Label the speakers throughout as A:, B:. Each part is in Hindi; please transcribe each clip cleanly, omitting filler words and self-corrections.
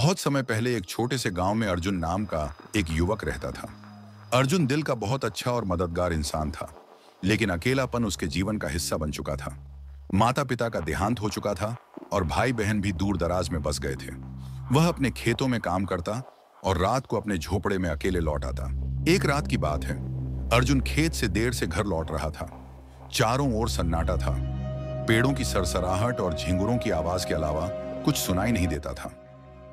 A: बहुत समय पहले एक छोटे से गांव में अर्जुन नाम का एक युवक रहता था। अर्जुन दिल का बहुत अच्छा और मददगार इंसान था, लेकिन अकेलापन उसके जीवन का हिस्सा बन चुका था। माता पिता का देहांत हो चुका था और भाई बहन भी दूर दराज में बस गए थे। वह अपने खेतों में काम करता और रात को अपने झोपड़े में अकेले लौट आता। एक रात की बात है, अर्जुन खेत से देर से घर लौट रहा था। चारों ओर सन्नाटा था। पेड़ों की सरसराहट और झिंगुरों की आवाज के अलावा कुछ सुनाई नहीं देता था।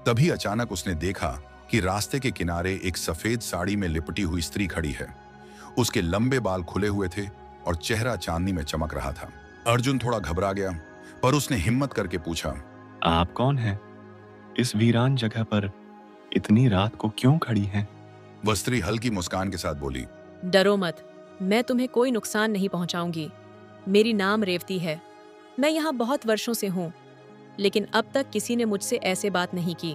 A: तभी अचानक उसने देखा कि रास्ते के किनारे एक सफेद साड़ी में लिपटी हुई स्त्री खड़ी है। उसके लंबे बाल खुले हुए थे और चेहरा चांदनी में चमक रहा था। अर्जुन थोड़ा घबरा गया, पर उसने हिम्मत करके पूछा,
B: आप कौन हैं? इस वीरान जगह पर इतनी रात को क्यों खड़ी हैं?
A: वह स्त्री हल्की मुस्कान के साथ बोली,
C: डरो मत, मैं तुम्हें कोई नुकसान नहीं पहुंचाऊंगी। मेरी नाम रेवती है। मैं यहाँ बहुत वर्षों से हूँ, लेकिन अब तक किसी ने मुझसे ऐसे बात नहीं की।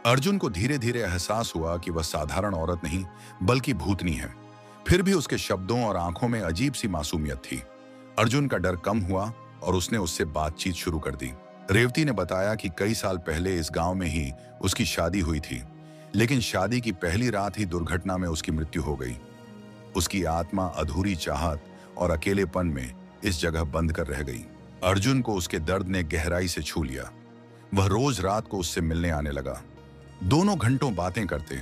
A: अर्जुन को धीरे धीरे एहसास हुआ कि वह साधारण औरत नहीं बल्कि भूतनी है। फिर भी उसके शब्दों और आंखों में अजीब सी मासूमियत थी। अर्जुन का डर कम हुआ और उसने उससे बातचीत शुरू कर दी। रेवती ने बताया कि कई साल पहले इस गांव में ही उसकी शादी हुई थी, लेकिन शादी की पहली रात ही दुर्घटना में उसकी मृत्यु हो गई। उसकी आत्मा अधूरी चाहत और अकेलेपन में इस जगह बंद कर रह गई। अर्जुन को उसके दर्द ने गहराई से छू लिया। वह रोज रात को उससे मिलने आने लगा। दोनों घंटों बातें करते।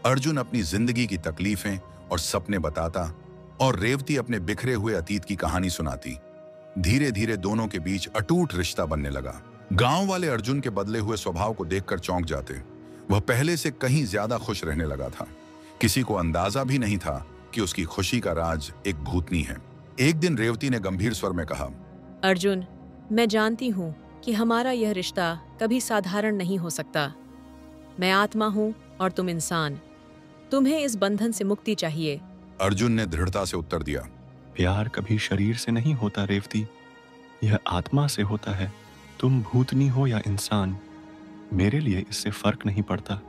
A: अर्जुन अपनी जिंदगी की तकलीफें और सपने बताता और रेवती अपने बिखरे हुए अतीत की कहानी सुनाती। धीरे धीरे दोनों के बीच अटूट रिश्ता बनने लगा। गांव वाले अर्जुन के बदले हुए स्वभाव को देखकर चौंक जाते। वह पहले से कहीं ज्यादा खुश रहने लगा था। किसी को अंदाजा भी नहीं था कि उसकी खुशी का राज एक भूतनी है। एक दिन रेवती ने गंभीर स्वर में कहा,
C: अर्जुन, मैं जानती हूँ कि हमारा यह रिश्ता कभी साधारण नहीं हो सकता। मैं आत्मा हूँ और तुम इंसान। तुम्हें इस बंधन से मुक्ति चाहिए।
A: अर्जुन ने दृढ़ता से उत्तर दिया,
B: प्यार कभी शरीर से नहीं होता रेवती, यह आत्मा से होता है। तुम भूतनी हो या इंसान, मेरे लिए इससे फर्क नहीं पड़ता।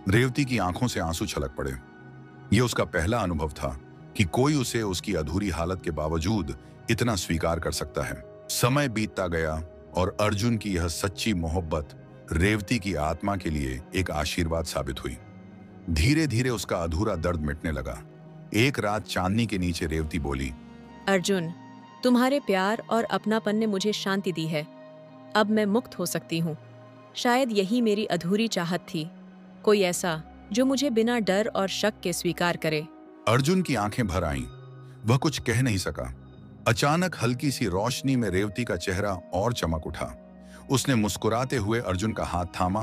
A: रेवती की आंखों से आंसू छलक पड़े। यह उसका पहला अनुभव था कि कोई उसे उसकी अधूरी हालत के बावजूद इतना स्वीकार कर सकता है। समय बीतता गया और अर्जुन की यह सच्ची मोहब्बत रेवती की आत्मा के लिए एक आशीर्वाद साबित हुई। धीरे धीरे उसका अधूरा दर्द मिटने लगा। एक रात चांदनी के नीचे रेवती बोली,
C: अर्जुन, तुम्हारे प्यार और अपनापन ने मुझे शांति दी है। अब मैं मुक्त हो सकती हूँ। शायद यही मेरी अधूरी चाहत थी, कोई ऐसा जो मुझे बिना डर और शक के स्वीकार करे।
A: अर्जुन की आंखें भर आईं। वह कुछ कह नहीं सका। अचानक हल्की सी रोशनी में रेवती का चेहरा और चमक उठा। उसने मुस्कुराते हुए अर्जुन का हाथ थामा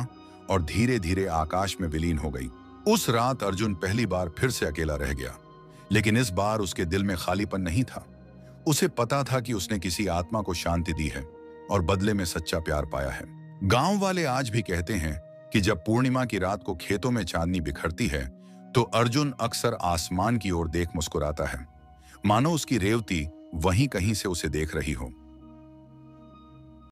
A: और धीरे धीरे आकाश में विलीन हो गई। उस रात अर्जुन पहली बार फिर से अकेला रह गया, लेकिन इस बार उसके दिल में खालीपन नहीं था। उसे पता था कि उसने किसी आत्मा को शांति दी है और बदले में सच्चा प्यार पाया है। गांव वाले आज भी कहते हैं कि जब पूर्णिमा की रात को खेतों में चांदनी बिखरती है, तो अर्जुन अक्सर आसमान की ओर देख मुस्कुराता है, मानो उसकी रेवती वहीं कहीं से उसे देख रही हो।